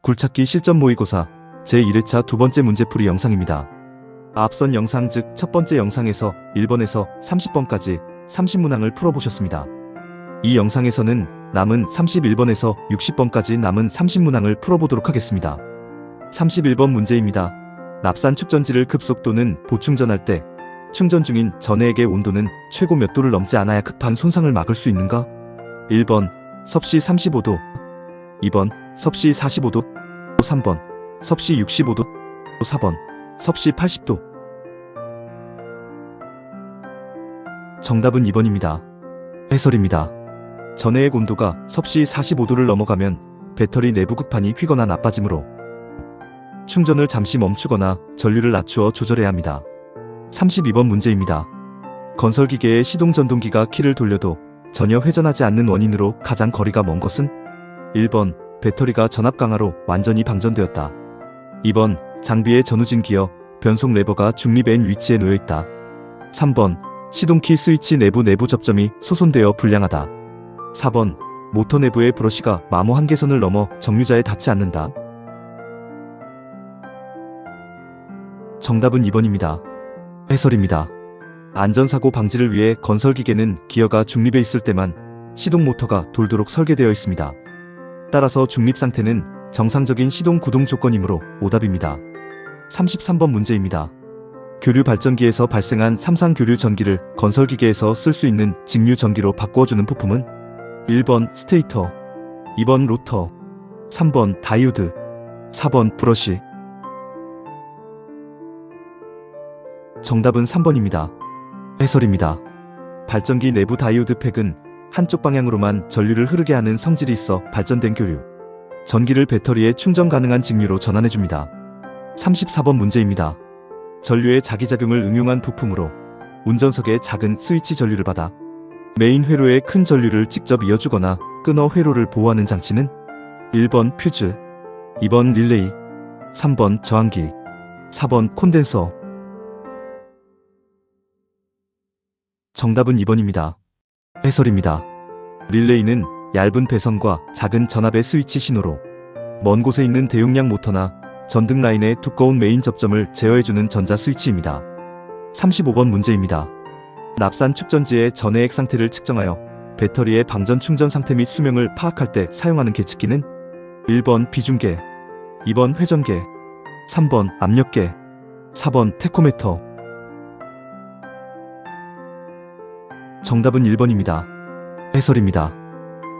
굴착기 실전 모의고사 제1회차 두 번째 문제풀이 영상입니다. 앞선 영상 즉 첫 번째 영상에서 1번에서 30번까지 30문항을 풀어보셨습니다. 이 영상에서는 남은 31번에서 60번까지 남은 30문항을 풀어보도록 하겠습니다. 31번 문제입니다. 납산 축전지를 급속도는 보충전할 때 충전 중인 전해액의 온도는 최고 몇 도를 넘지 않아야 급한 손상을 막을 수 있는가? 1번 섭씨 35도, 2번 섭씨 45도, 3번 섭씨 65도, 4번 섭씨 80도. 정답은 2번입니다. 해설입니다. 전해액 온도가 섭씨 45도를 넘어가면 배터리 내부 급판이 휘거나 나빠지므로 충전을 잠시 멈추거나 전류를 낮추어 조절해야 합니다. 32번 문제입니다. 건설기계의 시동전동기가 키를 돌려도 전혀 회전하지 않는 원인으로 가장 거리가 먼 것은? 1번 배터리가 전압 강화로 완전히 방전되었다. 2번 장비의 전후진 기어, 변속 레버가 중립 N 위치에 놓여있다. 3번 시동키 스위치 내부 접점이 소손되어 불량하다. 4번 모터 내부의 브러쉬가 마모 한계선을 넘어 정류자에 닿지 않는다. 정답은 2번입니다. 해설입니다. 안전사고 방지를 위해 건설기계는 기어가 중립에 있을 때만 시동 모터가 돌도록 설계되어 있습니다. 따라서 중립 상태는 정상적인 시동 구동 조건이므로 오답입니다. 33번 문제입니다. 교류 발전기에서 발생한 삼상교류 전기를 건설기계에서 쓸 수 있는 직류 전기로 바꾸어주는 부품은? 1번 스테이터, 2번 로터, 3번 다이오드, 4번 브러쉬. 정답은 3번입니다. 해설입니다. 발전기 내부 다이오드 팩은 한쪽 방향으로만 전류를 흐르게 하는 성질이 있어 발전된 교류 전기를 배터리에 충전 가능한 직류로 전환해줍니다. 34번 문제입니다. 전류의 자기작용을 응용한 부품으로 운전석에 작은 스위치 전류를 받아 메인 회로에 큰 전류를 직접 이어주거나 끊어 회로를 보호하는 장치는? 1번 퓨즈, 2번 릴레이, 3번 저항기, 4번 콘덴서. 정답은 2번입니다. 해설입니다. 릴레이는 얇은 배선과 작은 전압의 스위치 신호로 먼 곳에 있는 대용량 모터나 전등 라인의 두꺼운 메인 접점을 제어해주는 전자 스위치입니다. 35번 문제입니다. 납산 축전지의 전해액 상태를 측정하여 배터리의 방전 충전 상태 및 수명을 파악할 때 사용하는 계측기는? 1번 비중계, 2번 회전계, 3번 압력계, 4번 테코메터. 정답은 1번입니다. 해설입니다.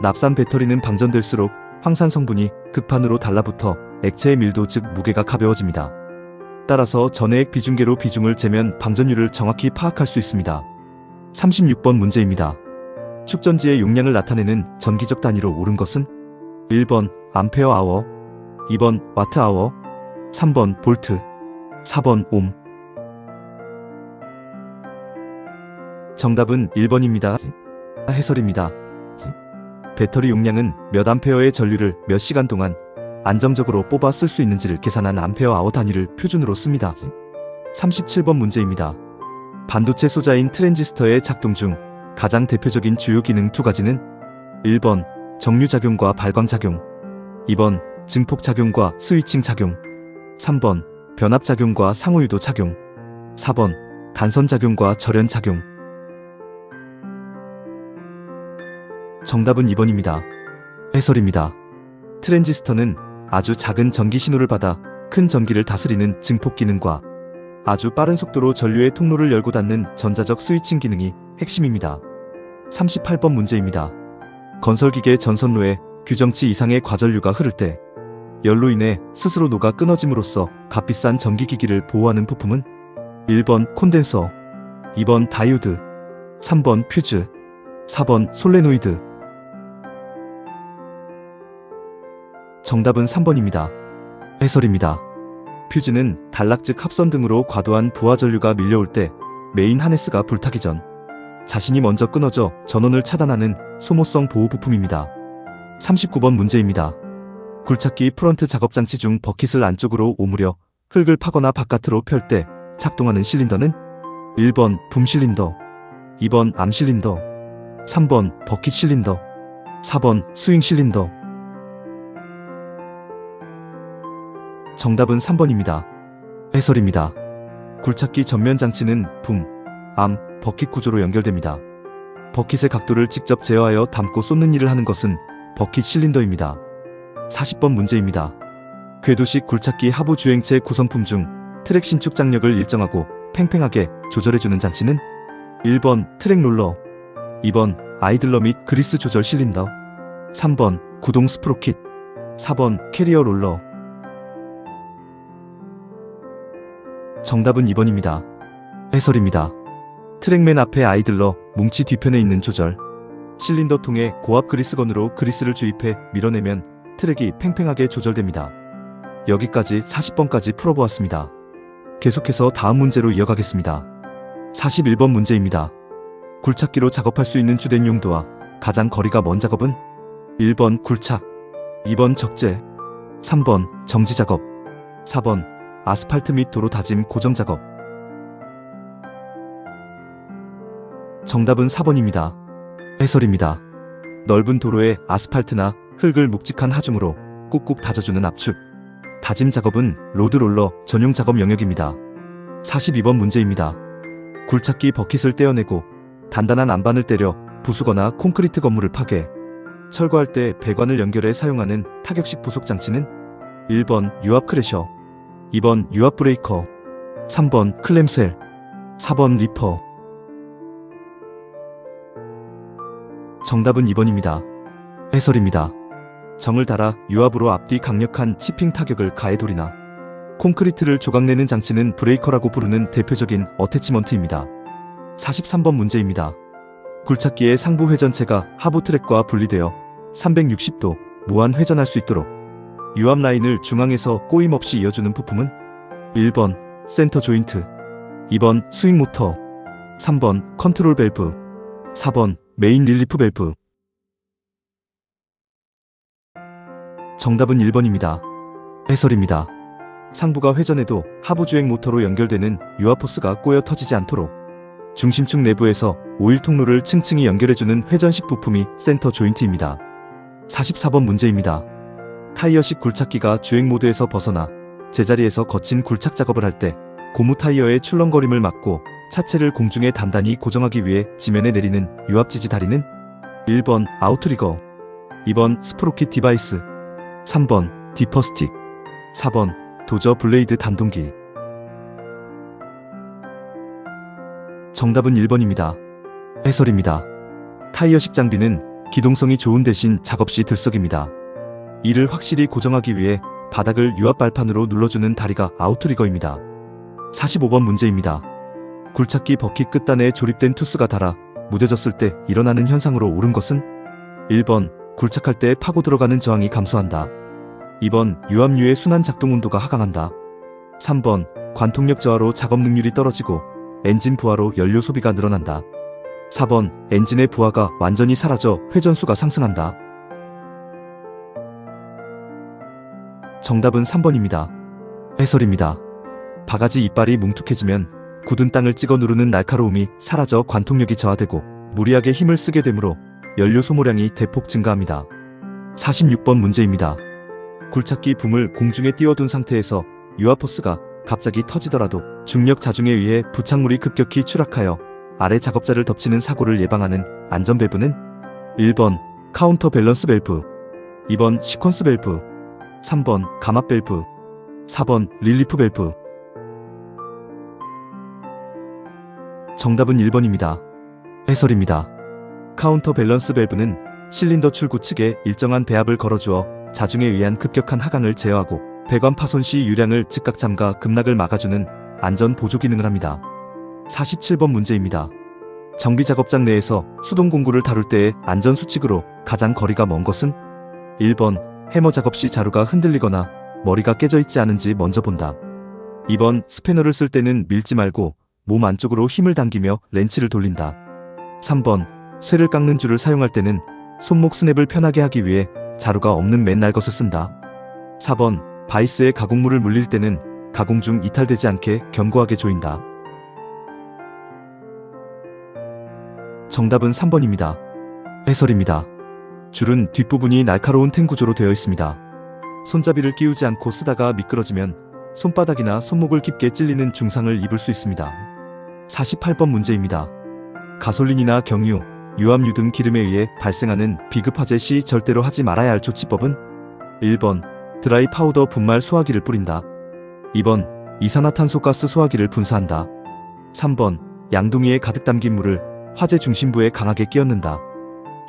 납산 배터리는 방전될수록 황산 성분이 급판으로 달라붙어 액체의 밀도 즉 무게가 가벼워집니다. 따라서 전해액 비중계로 비중을 재면 방전율을 정확히 파악할 수 있습니다. 36번 문제입니다. 축전지의 용량을 나타내는 전기적 단위로 옳은 것은? 1번 암페어 아워, 2번 와트 아워, 3번 볼트, 4번 옴. 정답은 1번입니다. 해설입니다. 배터리 용량은 몇 암페어의 전류를 몇 시간 동안 안정적으로 뽑아 쓸 수 있는지를 계산한 암페어 아워 단위를 표준으로 씁니다. 37번 문제입니다. 반도체 소자인 트랜지스터의 작동 중 가장 대표적인 주요 기능 두 가지는? 1번 정류작용과 발광작용, 2번 증폭작용과 스위칭작용, 3번 변압작용과 상호유도 작용, 4번 단선작용과 절연작용. 정답은 2번입니다. 해설입니다. 트랜지스터는 아주 작은 전기 신호를 받아 큰 전기를 다스리는 증폭 기능과 아주 빠른 속도로 전류의 통로를 열고 닫는 전자적 스위칭 기능이 핵심입니다. 38번 문제입니다. 건설기계 전선로에 규정치 이상의 과전류가 흐를 때 열로 인해 스스로 녹아 끊어짐으로써 값비싼 전기기기를 보호하는 부품은? 1번 콘덴서, 2번 다이오드, 3번 퓨즈, 4번 솔레노이드. 정답은 3번입니다. 해설입니다. 퓨즈는 단락 즉 합선 등으로 과도한 부하 전류가 밀려올 때 메인 하네스가 불타기 전 자신이 먼저 끊어져 전원을 차단하는 소모성 보호 부품입니다. 39번 문제입니다. 굴착기 프런트 작업장치 중 버킷을 안쪽으로 오므려 흙을 파거나 바깥으로 펼 때 작동하는 실린더는? 1번 붐 실린더, 2번 암 실린더, 3번 버킷 실린더, 4번 스윙 실린더. 정답은 3번입니다. 해설입니다. 굴착기 전면 장치는 붐, 암, 버킷 구조로 연결됩니다. 버킷의 각도를 직접 제어하여 담고 쏟는 일을 하는 것은 버킷 실린더입니다. 40번 문제입니다. 궤도식 굴착기 하부 주행체 구성품 중 트랙 신축 장력을 일정하고 팽팽하게 조절해주는 장치는 1번 트랙 롤러, 2번 아이들러 및 그리스 조절 실린더, 3번 구동 스프로킷, 4번 캐리어 롤러. 정답은 2번입니다. 해설입니다. 트랙맨 앞에 아이들러, 뭉치 뒤편에 있는 조절 실린더 통에 고압 그리스건으로 그리스를 주입해 밀어내면 트랙이 팽팽하게 조절됩니다. 여기까지 40번까지 풀어보았습니다. 계속해서 다음 문제로 이어가겠습니다. 41번 문제입니다. 굴착기로 작업할 수 있는 주된 용도와 가장 거리가 먼 작업은 1번 굴착, 2번 적재, 3번 정지 작업, 4번 아스팔트 및 도로 다짐 고정 작업. 정답은 4번입니다. 해설입니다. 넓은 도로에 아스팔트나 흙을 묵직한 하중으로 꾹꾹 다져주는 압축, 다짐 작업은 로드롤러 전용 작업 영역입니다. 42번 문제입니다. 굴착기 버킷을 떼어내고 단단한 안반을 때려 부수거나 콘크리트 건물을 파괴, 철거할 때 배관을 연결해 사용하는 타격식 부속 장치는 1번 유압 크래셔, 2번 유압 브레이커, 3번 클램쉘, 4번 리퍼. 정답은 2번입니다. 해설입니다. 정을 달아 유압으로 앞뒤 강력한 치핑 타격을 가해 돌이나 콘크리트를 조각내는 장치는 브레이커라고 부르는 대표적인 어태치먼트입니다. 43번 문제입니다. 굴착기의 상부 회전체가 하부 트랙과 분리되어 360도 무한 회전할 수 있도록 유압 라인을 중앙에서 꼬임 없이 이어주는 부품은 1번 센터 조인트, 2번 스윙 모터, 3번 컨트롤 밸브, 4번 메인 릴리프 밸브. 정답은 1번입니다. 해설입니다. 상부가 회전해도 하부 주행 모터로 연결되는 유압 포스가 꼬여 터지지 않도록 중심축 내부에서 오일 통로를 층층이 연결해주는 회전식 부품이 센터 조인트입니다. 44번 문제입니다. 타이어식 굴착기가 주행 모드에서 벗어나 제자리에서 거친 굴착 작업을 할 때 고무 타이어의 출렁거림을 막고 차체를 공중에 단단히 고정하기 위해 지면에 내리는 유압 지지 다리는 1번 아웃트리거, 2번 스프로킷 디바이스, 3번 디퍼 스틱, 4번 도저 블레이드 단동기. 정답은 1번입니다. 해설입니다. 타이어식 장비는 기동성이 좋은 대신 작업 시 들썩입니다. 이를 확실히 고정하기 위해 바닥을 유압 발판으로 눌러주는 다리가 아웃트리거입니다. 45번 문제입니다. 굴착기 버킷 끝단에 조립된 투스가 닳아 무뎌졌을 때 일어나는 현상으로 옳은 것은 1번 굴착할 때 파고 들어가는 저항이 감소한다, 2번 유압류의 순환 작동 온도가 하강한다, 3번 관통력 저하로 작업 능률이 떨어지고 엔진 부하로 연료 소비가 늘어난다, 4번 엔진의 부하가 완전히 사라져 회전수가 상승한다. 정답은 3번입니다. 해설입니다. 바가지 이빨이 뭉툭해지면 굳은 땅을 찍어 누르는 날카로움이 사라져 관통력이 저하되고 무리하게 힘을 쓰게 되므로 연료 소모량이 대폭 증가합니다. 46번 문제입니다. 굴착기 붐을 공중에 띄워둔 상태에서 유압포스가 갑자기 터지더라도 중력 자중에 의해 부착물이 급격히 추락하여 아래 작업자를 덮치는 사고를 예방하는 안전 밸브는 1번 카운터 밸런스 밸브, 2번 시퀀스 밸브, 3번 감압 밸브, 4번 릴리프 밸브. 정답은 1번입니다. 해설입니다. 카운터 밸런스 밸브는 실린더 출구 측에 일정한 배압을 걸어주어 자중에 의한 급격한 하강을 제어하고 배관 파손 시 유량을 즉각 잠가 급락을 막아주는 안전 보조 기능을 합니다. 47번 문제입니다. 정비 작업장 내에서 수동 공구를 다룰 때의 안전 수칙으로 가장 거리가 먼 것은 1번 해머 작업 시 자루가 흔들리거나 머리가 깨져 있지 않은지 먼저 본다, 2번 스패너를 쓸 때는 밀지 말고 몸 안쪽으로 힘을 당기며 렌치를 돌린다, 3번 쇠를 깎는 줄을 사용할 때는 손목 스냅을 편하게 하기 위해 자루가 없는 맨날 것을 쓴다, 4번 바이스에 가공물을 물릴 때는 가공 중 이탈되지 않게 견고하게 조인다. 정답은 3번입니다. 해설입니다. 줄은 뒷부분이 날카로운 탱 구조로 되어 있습니다. 손잡이를 끼우지 않고 쓰다가 미끄러지면 손바닥이나 손목을 깊게 찔리는 중상을 입을 수 있습니다. 48번 문제입니다. 가솔린이나 경유, 유압유 등 기름에 의해 발생하는 비급화재 시 절대로 하지 말아야 할 조치법은 1번 드라이 파우더 분말 소화기를 뿌린다. 2번 이산화탄소가스 소화기를 분사한다. 3번 양동이에 가득 담긴 물을 화재 중심부에 강하게 끼얹는다.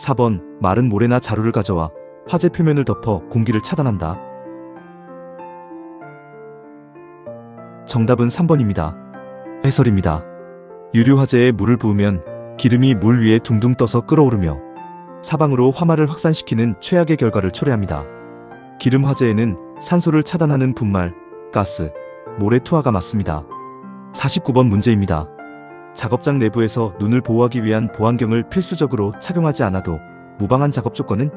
4번 마른 모래나 자루를 가져와 화재 표면을 덮어 공기를 차단한다. 정답은 3번입니다. 해설입니다. 유류 화재에 물을 부으면 기름이 물 위에 둥둥 떠서 끓어오르며 사방으로 화마를 확산시키는 최악의 결과를 초래합니다. 기름 화재에는 산소를 차단하는 분말, 가스, 모래 투하가 맞습니다. 49번 문제입니다. 작업장 내부에서 눈을 보호하기 위한 보안경을 필수적으로 착용하지 않아도 무방한 작업 조건은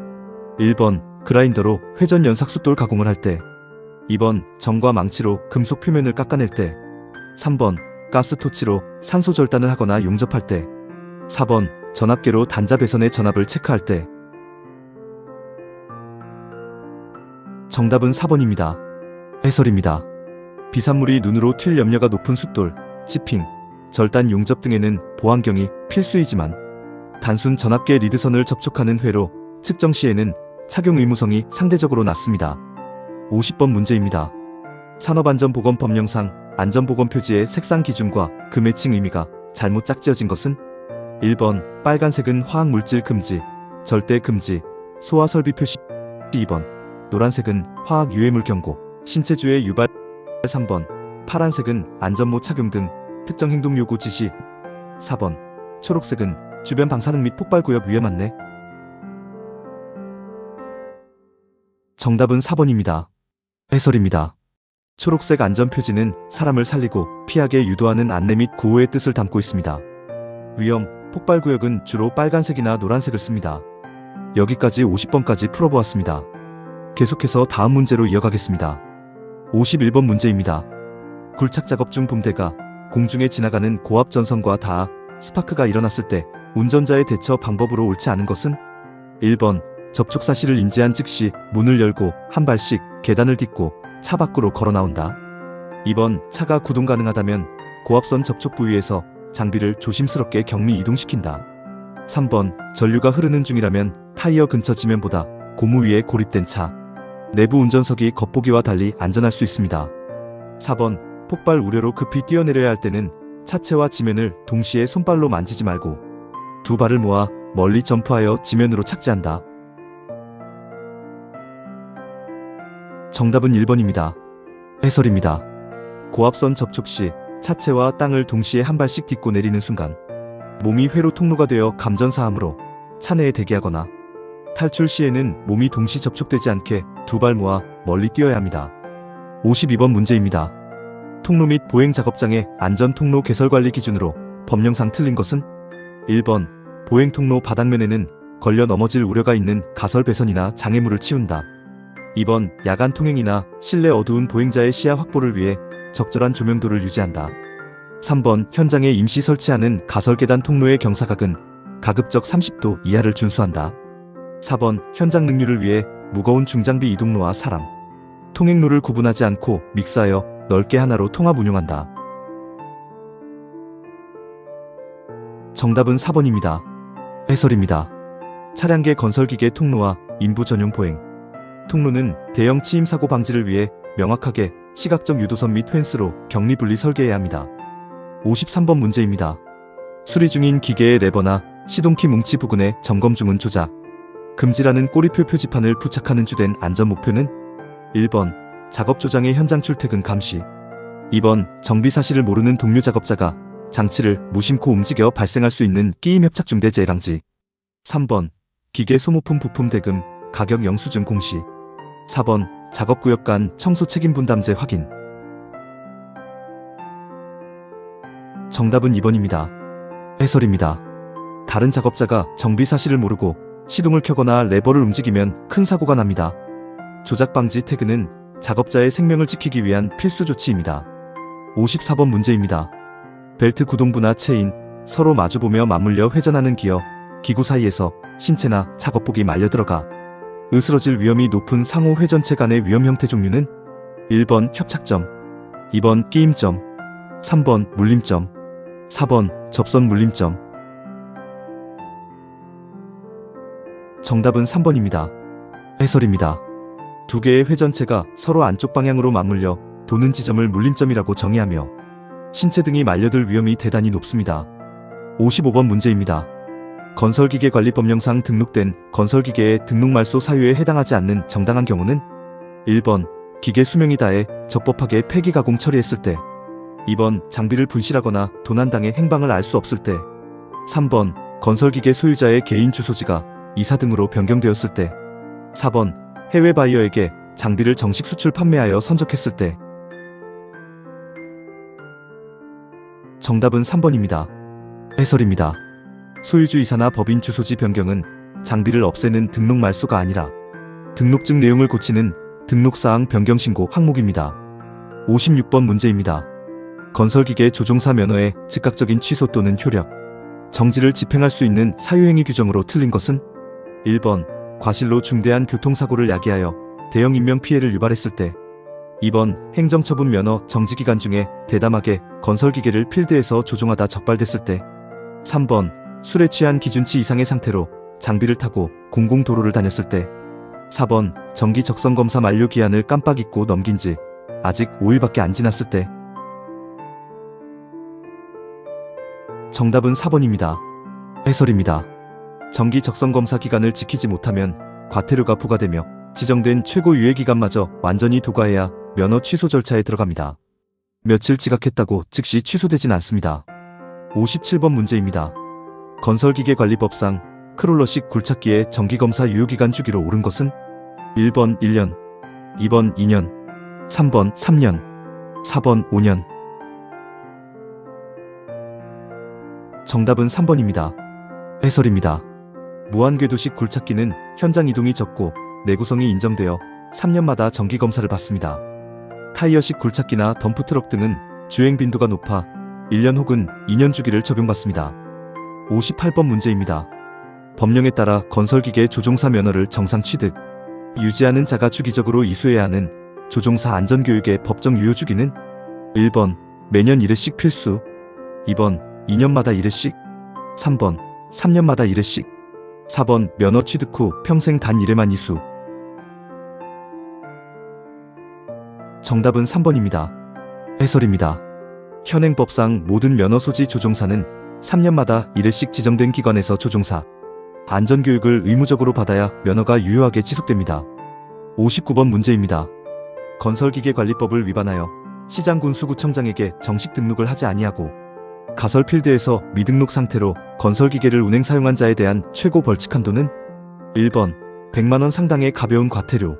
1번 그라인더로 회전 연삭 숫돌 가공을 할 때, 2번 정과 망치로 금속 표면을 깎아낼 때, 3번 가스토치로 산소 절단을 하거나 용접할 때, 4번 전압계로 단자 배선의 전압을 체크할 때. 정답은 4번입니다. 해설입니다. 비산물이 눈으로 튈 염려가 높은 숫돌, 치핑, 절단 용접 등에는 보안경이 필수이지만 단순 전압계 리드선을 접촉하는 회로 측정 시에는 착용 의무성이 상대적으로 낮습니다. 50번 문제입니다. 산업안전보건법령상 안전보건 표지의 색상 기준과 그 매칭 의미가 잘못 짝지어진 것은 1번 빨간색은 화학물질 금지, 절대 금지, 소화설비 표시. 2번 노란색은 화학 유해물 경고, 신체주의 유발. 3번 파란색은 안전모 착용 등 특정 행동 요구 지시. 4번 초록색은 주변 방사능 및 폭발구역 위험 안내. 정답은 4번입니다. 해설입니다. 초록색 안전표지는 사람을 살리고 피하게 유도하는 안내 및 구호의 뜻을 담고 있습니다. 위험, 폭발구역은 주로 빨간색이나 노란색을 씁니다. 여기까지 50번까지 풀어보았습니다. 계속해서 다음 문제로 이어가겠습니다. 51번 문제입니다. 굴착 작업 중 붐대가 공중에 지나가는 고압 전선과 닿아 스파크가 일어났을 때 운전자의 대처 방법으로 옳지 않은 것은 1번 접촉 사실을 인지한 즉시 문을 열고 한 발씩 계단을 딛고 차 밖으로 걸어 나온다. 2번 차가 구동 가능하다면 고압선 접촉 부위에서 장비를 조심스럽게 격리 이동시킨다. 3번 전류가 흐르는 중이라면 타이어 근처 지면보다 고무 위에 고립된 차, 내부 운전석이 겉보기와 달리 안전할 수 있습니다. 4번 폭발 우려로 급히 뛰어내려야 할 때는 차체와 지면을 동시에 손발로 만지지 말고 두 발을 모아 멀리 점프하여 지면으로 착지한다. 정답은 1번입니다. 해설입니다. 고압선 접촉 시 차체와 땅을 동시에 한 발씩 딛고 내리는 순간 몸이 회로 통로가 되어 감전사함으로 차내에 대기하거나 탈출 시에는 몸이 동시 접촉되지 않게 두 발 모아 멀리 뛰어야 합니다. 52번 문제입니다. 통로 및 보행 작업장의 안전 통로 개설 관리 기준으로 법령상 틀린 것은 1번 보행 통로 바닥면에는 걸려 넘어질 우려가 있는 가설 배선이나 장애물을 치운다. 2번 야간 통행이나 실내 어두운 보행자의 시야 확보를 위해 적절한 조명도를 유지한다. 3번 현장에 임시 설치하는 가설 계단 통로의 경사각은 가급적 30도 이하를 준수한다. 4번 현장 능률을 위해 무거운 중장비 이동로와 사람, 통행로를 구분하지 않고 믹스하여 넓게 하나로 통합 운용한다. 정답은 4번입니다. 해설입니다. 차량계 건설기계 통로와 인부 전용 보행 통로는 대형 치임 사고 방지를 위해 명확하게 시각적 유도선 및 펜스로 격리 분리 설계해야 합니다. 53번 문제입니다. 수리 중인 기계의 레버나 시동키 뭉치 부근의 점검 중은 조작, 금지라는 꼬리표 표지판을 부착하는 주된 안전 목표는 1번 작업 조장의 현장 출퇴근 감시, 2번 정비 사실을 모르는 동료 작업자가 장치를 무심코 움직여 발생할 수 있는 끼임 협착 중대 재해 방지, 3번 기계 소모품 부품 대금 가격 영수증 공시, 4번 작업구역 간 청소 책임 분담제 확인. 정답은 2번입니다. 해설입니다. 다른 작업자가 정비 사실을 모르고 시동을 켜거나 레버를 움직이면 큰 사고가 납니다. 조작 방지 태그는 작업자의 생명을 지키기 위한 필수 조치입니다. 54번 문제입니다. 벨트 구동부나 체인, 서로 마주보며 맞물려 회전하는 기어, 기구 사이에서 신체나 작업복이 말려 들어가 으스러질 위험이 높은 상호 회전체 간의 위험 형태 종류는 1번 협착점, 2번 끼임점, 3번 물림점, 4번 접선 물림점. 정답은 3번입니다. 해설입니다. 두 개의 회전체가 서로 안쪽 방향으로 맞물려 도는 지점을 물림점이라고 정의하며 신체 등이 말려들 위험이 대단히 높습니다. 55번 문제입니다. 건설기계관리법령상 등록된 건설기계의 등록말소 사유에 해당하지 않는 정당한 경우는 1번 기계 수명이 다해 적법하게 폐기 가공 처리했을 때, 2번 장비를 분실하거나 도난당해 행방을 알 수 없을 때, 3번 건설기계 소유자의 개인 주소지가 이사 등으로 변경되었을 때, 4번 해외 바이어에게 장비를 정식 수출 판매하여 선적했을 때. 정답은 3번입니다. 해설입니다. 소유주 이사나 법인 주소지 변경은 장비를 없애는 등록 말소가 아니라 등록증 내용을 고치는 등록사항 변경신고 항목입니다. 56번 문제입니다. 건설기계 조종사 면허의 즉각적인 취소 또는 효력, 정지를 집행할 수 있는 사유행위 규정으로 틀린 것은 1번 과실로 중대한 교통사고를 야기하여 대형 인명피해를 유발했을 때, 2번 행정처분 면허 정지기간 중에 대담하게 건설기계를 필드에서 조종하다 적발됐을 때, 3번 술에 취한 기준치 이상의 상태로 장비를 타고 공공도로를 다녔을 때, 4번 정기 적성검사 만료 기한을 깜빡 잊고 넘긴 지 아직 5일밖에 안 지났을 때. 정답은 4번입니다. 해설입니다. 정기 적성검사 기간을 지키지 못하면 과태료가 부과되며 지정된 최고 유예기간마저 완전히 도과해야 면허 취소 절차에 들어갑니다. 며칠 지각했다고 즉시 취소되진 않습니다. 57번 문제입니다. 건설기계관리법상 크롤러식 굴착기의 정기검사 유효기간 주기로 옳은 것은 1번 1년, 2번 2년, 3번 3년, 4번 5년. 정답은 3번입니다. 해설입니다. 무한궤도식 굴착기는 현장 이동이 적고 내구성이 인정되어 3년마다 정기검사를 받습니다. 타이어식 굴착기나 덤프트럭 등은 주행 빈도가 높아 1년 혹은 2년 주기를 적용받습니다. 58번 문제입니다. 법령에 따라 건설기계 조종사 면허를 정상 취득, 유지하는 자가 주기적으로 이수해야 하는 조종사 안전교육의 법정 유효 주기는 1번 매년 1회씩 필수, 2번 2년마다 1회씩, 3번 3년마다 1회씩, 4번 면허 취득 후 평생 단 1회만 이수. 정답은 3번입니다. 해설입니다. 현행법상 모든 면허 소지 조종사는 3년마다 1회씩 지정된 기관에서 조종사 안전교육을 의무적으로 받아야 면허가 유효하게 지속됩니다. 59번 문제입니다. 건설기계관리법을 위반하여 시장군수구청장에게 정식 등록을 하지 아니하고 가설필드에서 미등록 상태로 건설기계를 운행 사용한 자에 대한 최고 벌칙 한도는 1번 100만원 상당의 가벼운 과태료,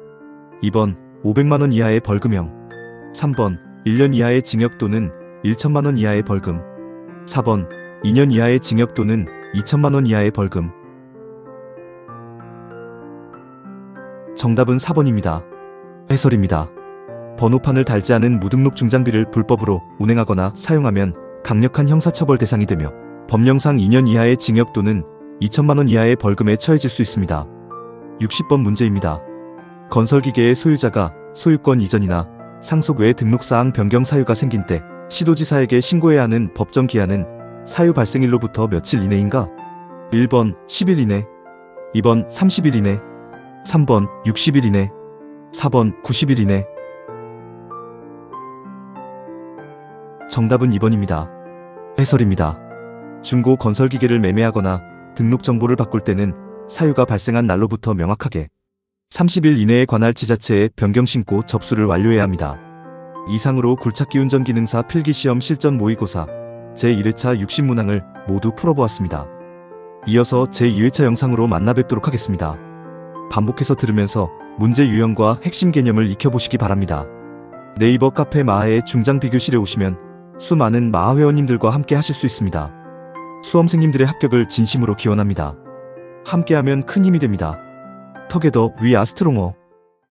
2번 500만원 이하의 벌금형, 3번 1년 이하의 징역 또는 1천만원 이하의 벌금, 4번 2년 이하의 징역 또는 2천만원 이하의 벌금. 정답은 4번입니다. 해설입니다. 번호판을 달지 않은 무등록 중장비를 불법으로 운행하거나 사용하면 강력한 형사처벌 대상이 되며 법령상 2년 이하의 징역 또는 2천만원 이하의 벌금에 처해질 수 있습니다. 60번 문제입니다. 건설기계의 소유자가 소유권 이전이나 상속 외 등록사항 변경 사유가 생긴 때 시도지사에게 신고해야 하는 법정 기한은 사유 발생일로부터 며칠 이내인가? 1번 10일 이내, 2번 30일 이내, 3번 60일 이내, 4번 90일 이내. 정답은 2번입니다. 해설입니다. 중고 건설기계를 매매하거나 등록 정보를 바꿀 때는 사유가 발생한 날로부터 명확하게 30일 이내에 관할 지자체에 변경 신고 접수를 완료해야 합니다. 이상으로 굴착기 운전기능사 필기시험 실전 모의고사 제1회차 60문항을 모두 풀어보았습니다. 이어서 제2회차 영상으로 만나 뵙도록 하겠습니다. 반복해서 들으면서 문제 유형과 핵심 개념을 익혀보시기 바랍니다. 네이버 카페 마하의 중장 비교실에 오시면 수많은 마하 회원님들과 함께 하실 수 있습니다. 수험생님들의 합격을 진심으로 기원합니다. 함께하면 큰 힘이 됩니다. 터게더 위 아스트롱어.